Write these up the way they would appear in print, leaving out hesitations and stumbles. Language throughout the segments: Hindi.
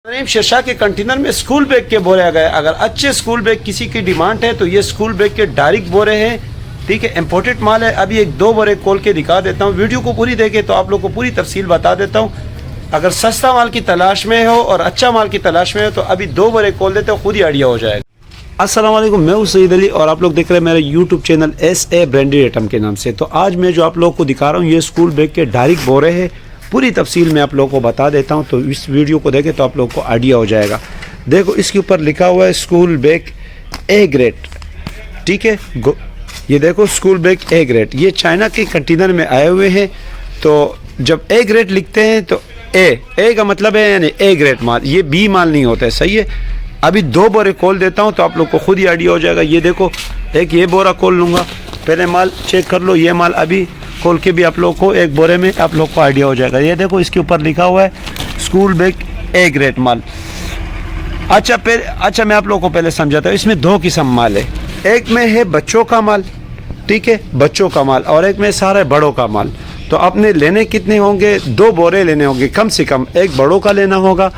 शीर्षा के कंटेनर में स्कूल बैग के बोरे आ गए। अगर अच्छे स्कूल बैग किसी की डिमांड है तो ये स्कूल बैग के डायरेक्ट बोरे हैं, ठीक है, इम्पोर्टेड माल है। अभी एक दो बोरे खोल के दिखा देता हूँ, वीडियो को पूरी देखें तो आप लोग को पूरी तफसील बता देता हूँ। अगर सस्ता माल की तलाश में हो और अच्छा माल की तलाश में हो तो अभी दो बोरे खोल देते हो, खुद ही आइडिया हो जाएगा। अस्सलाम वालेकुम, मैं हूं सईद अली और आप लोग देख रहे हैं मेरे YouTube channel SA branded item के नाम से। तो आज मैं जो आप लोग को दिखा रहा हूँ ये स्कूल बैग के डायरेक्ट बोरे हैं, पूरी तफसील मैं आप लोगों को बता देता हूँ, तो इस वीडियो को देखें तो आप लोग को आइडिया हो जाएगा। देखो इसके ऊपर लिखा हुआ है स्कूल बैग A ग्रेड, ठीक है। ये देखो स्कूल बैग A ग्रेड, ये चाइना के कंटेनर में आए हुए हैं। तो जब A ग्रेड लिखते हैं तो A का मतलब है यानी A ग्रेड माल, ये B माल नहीं होता है, सही है। अभी दो बोरे खोल देता हूँ तो आप लोग को खुद ही आइडिया हो जाएगा। ये देखो एक ये बोरा खोल लूँगा, पहले माल चेक कर लो, ये माल अभी खोल के भी आप लोग को एक बोरे में आप लोग को आइडिया हो जाएगा। ये देखो इसके ऊपर लिखा हुआ है स्कूल बैग A ग्रेड माल। अच्छा मैं आप लोग को पहले समझाता हूँ, इसमें दो किस्म माल है। एक में है बच्चों का माल, ठीक है, बच्चों का माल, और एक में सारे बड़ों का माल। तो आपने लेने कितने होंगे, दो बोरे लेने होंगे कम से कम, एक बड़ों का लेना होगा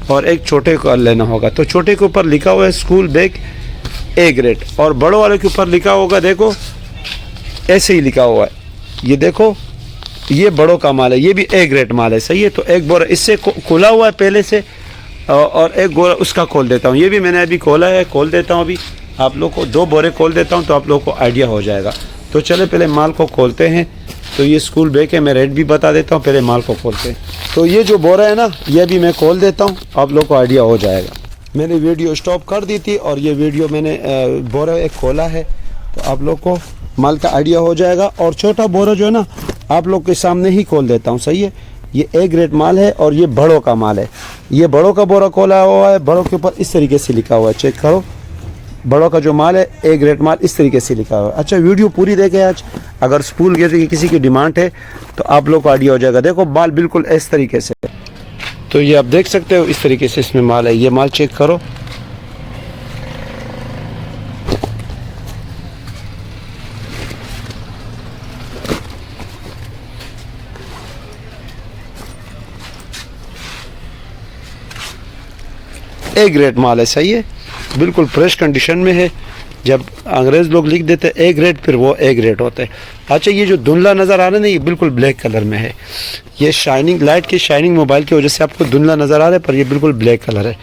और एक छोटे का लेना होगा। तो छोटे के ऊपर लिखा हुआ है स्कूल बैग A ग्रेड और बड़ों वाले के ऊपर लिखा होगा, देखो ऐसे ही लिखा हुआ है, ये देखो ये बड़ों का माल है, ये भी A ग्रेड माल है, सही है। तो एक बोरा इससे खोला हुआ है पहले से और एक बोरा उसका खोल देता हूँ, ये भी मैंने अभी खोला है, खोल देता हूँ अभी आप लोग को, दो बोरे खोल देता हूँ तो आप लोग को आइडिया हो जाएगा। तो चले पहले माल को खोलते हैं। तो ये स्कूल बैग है, मैं रेट भी बता देता हूँ, पहले माल को खोलते हैं। तो ये जो बोरा है ना, ये भी मैं खोल देता हूँ, आप लोग को आइडिया हो जाएगा। मैंने वीडियो स्टॉप कर दी थी और ये वीडियो मैंने बोरा एक खोला है, तो आप लोग को माल का आइडिया हो जाएगा। और छोटा बोरा जो है ना आप लोग के सामने ही खोल देता हूँ, सही है। ये A ग्रेड माल है और ये बड़ों का माल है। ये बड़ों का बोरा खोला हुआ है, बड़ों के ऊपर इस तरीके से लिखा हुआ है, चेक करो, बड़ों का जो माल है A ग्रेड माल इस तरीके से लिखा हुआ है। अच्छा वीडियो पूरी देखें आज, अगर स्कूल के किसी की डिमांड है तो आप लोग को आइडिया हो जाएगा। देखो माल बिल्कुल इस तरीके से, तो ये आप देख सकते हो इस तरीके से इसमें माल है। ये माल चेक करो, A ग्रेड माल है, सही है, बिल्कुल फ्रेश कंडीशन में है। जब अंग्रेज़ लोग लिख देते हैं A ग्रेड फिर वो A ग्रेड होता है। अच्छा ये जो धुंधला नज़र आ रहा है ना, ये बिल्कुल ब्लैक कलर में है। ये शाइनिंग लाइट की शाइनिंग मोबाइल की वजह से आपको धुंधला नज़र आ रहा है, पर ये बिल्कुल ब्लैक कलर है।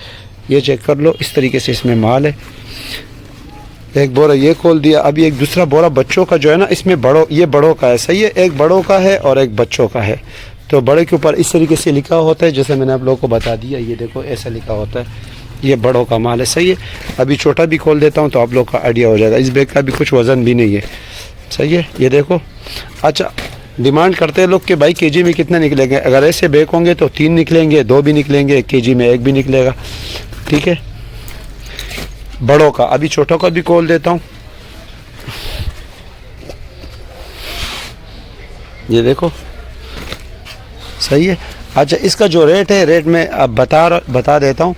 ये चेक कर लो, इस तरीके से इसमें माल है। एक बोरा ये खोल दिया, अभी एक दूसरा बोरा बच्चों का जो है ना, इसमें ये बड़ों का है, सही है, एक बड़ों का है और एक बच्चों का है। तो बड़े के ऊपर इस तरीके से लिखा होता है, जैसे मैंने आप लोगों को बता दिया, ये देखो ऐसा लिखा होता है, ये बड़ों का माल है, सही है। अभी छोटा भी खोल देता हूँ तो आप लोग का आइडिया हो जाएगा। इस बैग का भी कुछ वज़न भी नहीं है, सही है, ये देखो। अच्छा डिमांड करते हैं लोग कि भाई केजी में कितने निकलेंगे। अगर ऐसे बैग होंगे तो 3 निकलेंगे, 2 भी निकलेंगे, केजी में 1 भी निकलेगा, ठीक है। बड़ों का, अभी छोटों का भी खोल देता हूँ, ये देखो, सही है। अच्छा इसका जो रेट है, रेट मैं अब बता देता हूँ।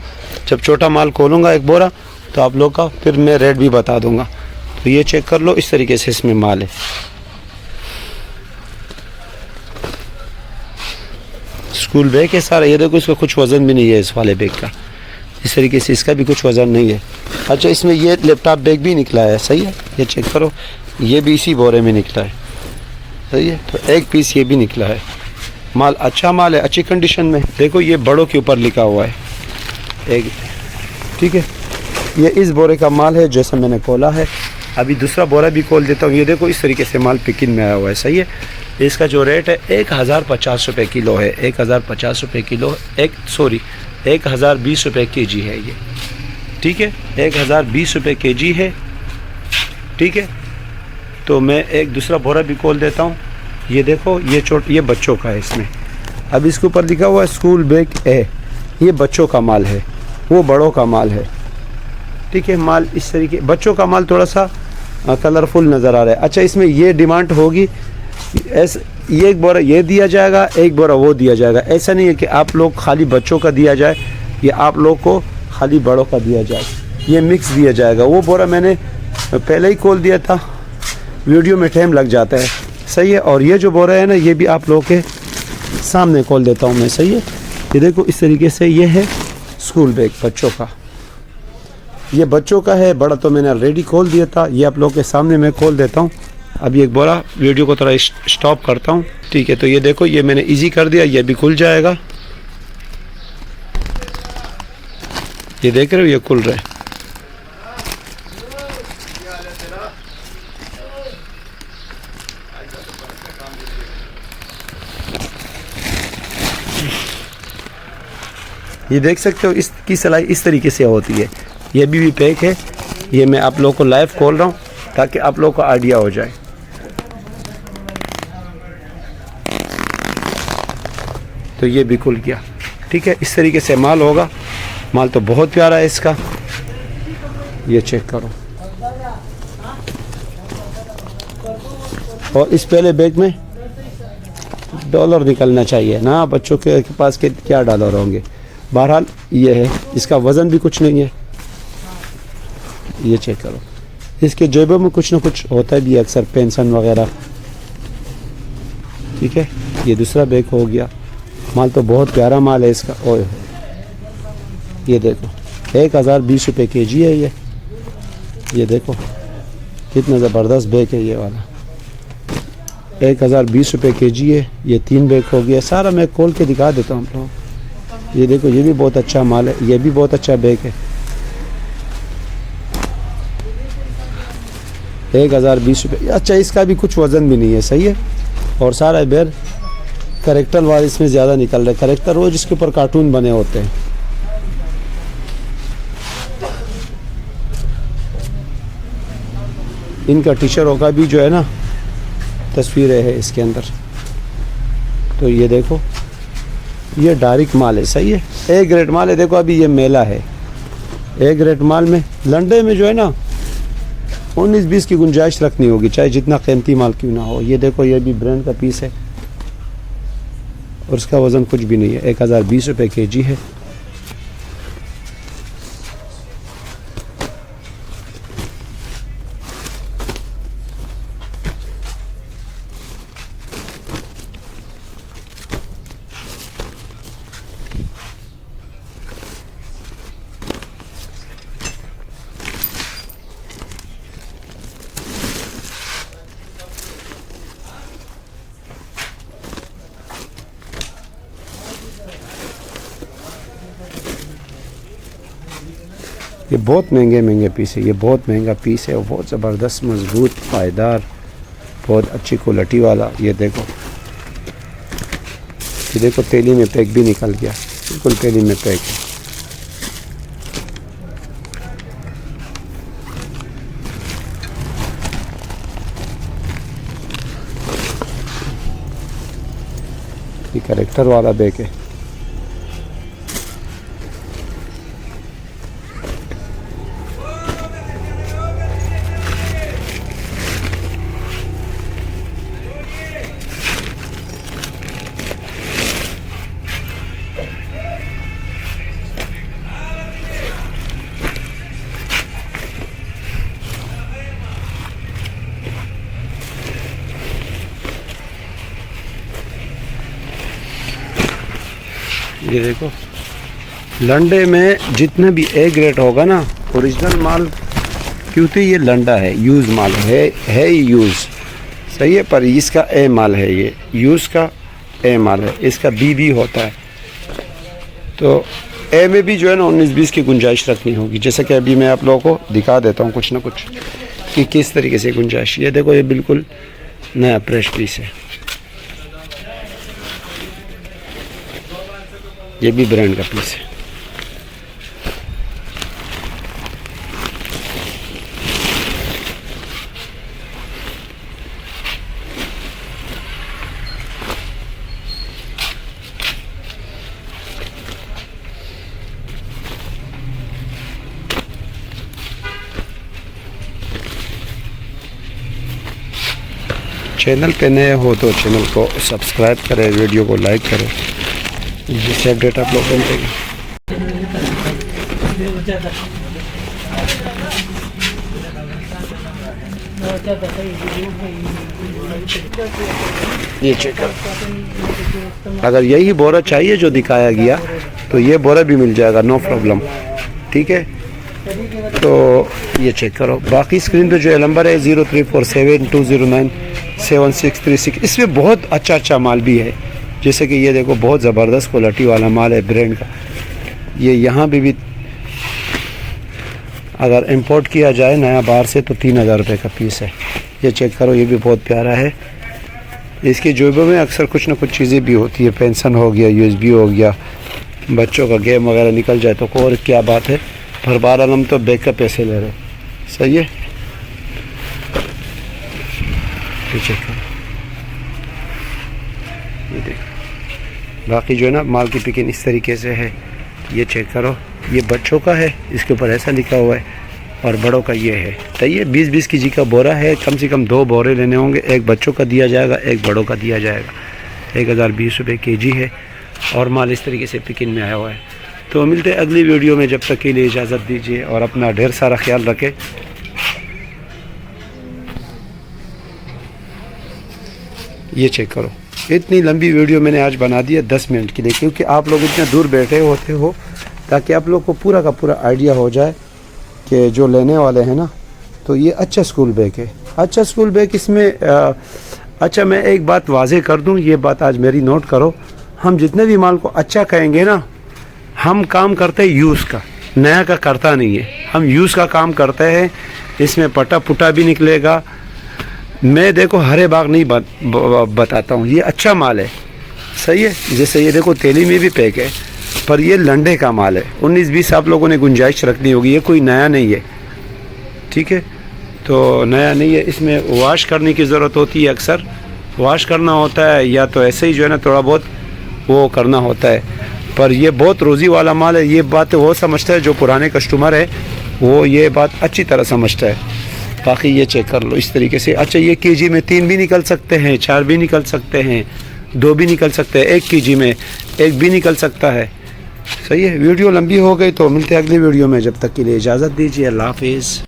जब छोटा माल खोलूँगा एक बोरा तो आप लोग का फिर मैं रेट भी बता दूँगा। तो ये चेक कर लो, इस तरीके से इसमें माल है। स्कूल बैग है सारा, ये देखो इसका कुछ वज़न भी नहीं है इस वाले बैग का, इस तरीके से इसका भी कुछ वज़न नहीं है। अच्छा इसमें ये लैपटॉप बैग भी निकला है, सही है, ये चेक करो, ये भी इसी बोरे में निकला है, सही है। तो एक पीस ये भी निकला है। माल अच्छा माल है, अच्छी कंडीशन में। देखो ये बड़ों के ऊपर लिखा हुआ है एक, ठीक है। ये इस बोरे का माल है जैसा मैंने खोला है। अभी दूसरा बोरा भी खोल देता हूँ। ये देखो इस तरीके से माल पैकिंग में आया हुआ है, सही है। इसका जो रेट है 1050 रुपये किलो है, 1050 रुपये किलो, 1020 रुपये केजी है ये, ठीक है, 1020 रुपये केजी है, ठीक है। तो मैं एक दूसरा बोरा भी खोल देता हूँ। ये देखो ये बच्चों का है इसमें। अब इसके ऊपर लिखा हुआ है स्कूल बैग A, ये बच्चों का माल है, वो बड़ों का माल है, ठीक है। माल इस तरीके, बच्चों का माल थोड़ा सा कलरफुल नज़र आ रहा है। अच्छा इसमें ये डिमांड होगी ऐसे, ये एक बोरा ये दिया जाएगा, एक बोरा वो दिया जाएगा। ऐसा नहीं है कि आप लोग खाली बच्चों का दिया जाए या आप लोग को खाली बड़ों का दिया जाए, ये मिक्स दिया जाएगा। वो बोरा मैंने पहले ही खोल दिया था, वीडियो में टाइम लग जाता है, सही है। और ये जो बोरा है ना, ये भी आप लोगों के सामने खोल देता हूँ मैं, सही है। ये देखो इस तरीके से ये है स्कूल बैग बच्चों का। ये बच्चों का है, बड़ा तो मैंने ऑलरेडी खोल दिया था, ये आप लोगों के सामने मैं खोल देता हूँ। अभी एक बोरा वीडियो को थोड़ा स्टॉप करता हूँ, ठीक है। तो ये देखो, ये मैंने इजी कर दिया, ये भी खुल जाएगा। ये देख रहे हो, ये खुल रहा है। ये देख सकते हो, इसकी सिलाई इस तरीके से होती है। ये भी पैक है, ये मैं आप लोगों को लाइव खोल रहा हूँ ताकि आप लोगों को आइडिया हो जाए। तो ये भी खुल गया, ठीक है। इस तरीके से माल होगा। माल तो बहुत प्यारा है इसका, ये चेक करो। और इस पहले बैग में डॉलर निकलना चाहिए ना, बच्चों के पास के क्या डॉलर होंगे। बहरहाल ये है, इसका वज़न भी कुछ नहीं है। ये चेक करो, इसके जेबों में कुछ ना कुछ होता भी है अक्सर, पेंशन वगैरह, ठीक है। ये दूसरा बैग हो गया। माल तो बहुत प्यारा माल है इसका। ओए ये देखो, 1020 रुपये kg है ये देखो कितना ज़बरदस्त बैग है ये वाला। 1020 रुपये kg है। ये 3 बैग हो गया। सारा मैं खोल के दिखा देता हूँ आप लोगों। ये देखो, ये भी बहुत अच्छा माल है, ये भी बहुत अच्छा बैग है। 1020 रुपये। अच्छा, इसका भी कुछ वज़न भी नहीं है, सही है। और सारा बैग करेक्टर वाले इसमें ज़्यादा निकल रहे। करेक्टर वो जिसके ऊपर कार्टून बने होते हैं। इनका टीचरों का भी जो है ना, तस्वीरें है इसके अंदर। तो ये देखो, ये डायरेक्ट माल है, सही है। ए ग्रेड माल है। देखो, अभी ये मेला है। ए ग्रेड माल में लंडे में जो है ना 19-20 की गुंजाइश रखनी होगी, चाहे जितना कीमती माल क्यों ना हो। ये देखो, ये भी ब्रांड का पीस है और उसका वज़न कुछ भी नहीं है। 1020 रुपये kg है। ये बहुत महंगे पीस है। ये बहुत महंगा पीस है और बहुत ज़बरदस्त, मजबूत, पायदार, बहुत अच्छी क्वालिटी वाला। ये देखो, तेली में पैक भी निकल गया, बिल्कुल तेली में पैक है। ये करेक्टर वाला बैग है। ये देखो, लंडे में जितने भी ए ग्रेड होगा ना, ओरिजिनल माल, क्योंकि ये लंडा है, यूज़ माल है यूज़, सही है। पर इसका ए माल है, ये यूज़ का ए माल है। इसका बी होता है। तो ए में भी जो है ना 19-20 की गुंजाइश रखनी होगी। जैसे कि अभी मैं आप लोगों को दिखा देता हूँ कुछ ना कुछ कि किस तरीके से गुंजाइश। ये देखो, ये बिल्कुल नया फ्रेश पीस है। ये भी ब्रांड का पीस है। चैनल पे नए हो तो चैनल को सब्सक्राइब करें, वीडियो को लाइक करें, जिससे अपडेट आप लोग मिलेंगे। ये चेक करो, अगर यही बोरा चाहिए जो दिखाया गया तो ये बोरा भी मिल जाएगा, नो प्रॉब्लम। ठीक है, तो ये चेक करो। बाकी स्क्रीन पे जो है नंबर है 034720976636। इसमें बहुत अच्छा माल भी है, जैसे कि ये देखो बहुत ज़बरदस्त क्वालिटी वाला माल है ब्रांड का। ये यहाँ भी अगर इंपोर्ट किया जाए नया बाहर से तो 3000 रुपये का पीस है। ये चेक करो, ये भी बहुत प्यारा है। इसकी जेबों में अक्सर कुछ ना कुछ चीज़ें भी होती है, पेंशन हो गया, USB हो गया, बच्चों का गेम वगैरह निकल जाए तो और क्या बात है। पर बहरहाल हम तो बैग का पैसे ले रहे, सही है। ये चेक करो, ये देखो। बाकी जो है ना माल की पिकिंग इस तरीके से है। ये चेक करो, ये बच्चों का है, इसके ऊपर ऐसा लिखा हुआ है, और बड़ों का ये है। तो ये 20-20 kg का बोरा है। कम से कम 2 बोरे लेने होंगे, एक बच्चों का दिया जाएगा, एक बड़ों का दिया जाएगा। 1020 रुपये kg है, और माल इस तरीके से पिकिंग में आया हुआ है। तो मिलते हैं अगली वीडियो में, जब तक के लिए इजाज़त दीजिए और अपना ढेर सारा ख्याल रखें। ये चेक करो, इतनी लंबी वीडियो मैंने आज बना दी है 10 मिनट के लिए, क्योंकि आप लोग इतना दूर बैठे होते हो, ताकि आप लोग को पूरा का पूरा आइडिया हो जाए कि जो लेने वाले हैं ना, तो ये अच्छा स्कूल बैग है। अच्छा स्कूल बैग इसमें अच्छा, मैं एक बात वाज़ेह कर दूं, ये बात आज मेरी नोट करो। हम जितने भी माल को अच्छा कहेंगे ना, हम काम करते हैं यूज़ का, नया का करता नहीं है। हम यूज़ का काम करते हैं, इसमें पटा पुटा भी निकलेगा। मैं देखो हरे बाग नहीं बताता हूँ, ये अच्छा माल है, सही है। जैसे ये देखो तेली में भी पैक है, पर ये लंडे का माल है। 19-20 आप लोगों ने गुंजाइश रखनी होगी, ये कोई नया नहीं है। ठीक है, तो नया नहीं है। इसमें वॉश करने की ज़रूरत होती है, अक्सर वॉश करना होता है, या तो ऐसे ही जो है ना थोड़ा बहुत वो करना होता है। पर ये बहुत रोज़ी वाला माल है। ये बात वो समझता है, जो पुराने कस्टमर है वो ये बात अच्छी तरह समझता है। बाकी ये चेक कर लो इस तरीके से। अच्छा, ये kg में 3 भी निकल सकते हैं, 4 भी निकल सकते हैं, 2 भी निकल सकते हैं, 1 kg में 1 भी निकल सकता है, सही है। वीडियो लंबी हो गई, तो मिलते हैं अगली वीडियो में, जब तक के लिए इजाज़त दीजिए। अल्लाह हाफिज़।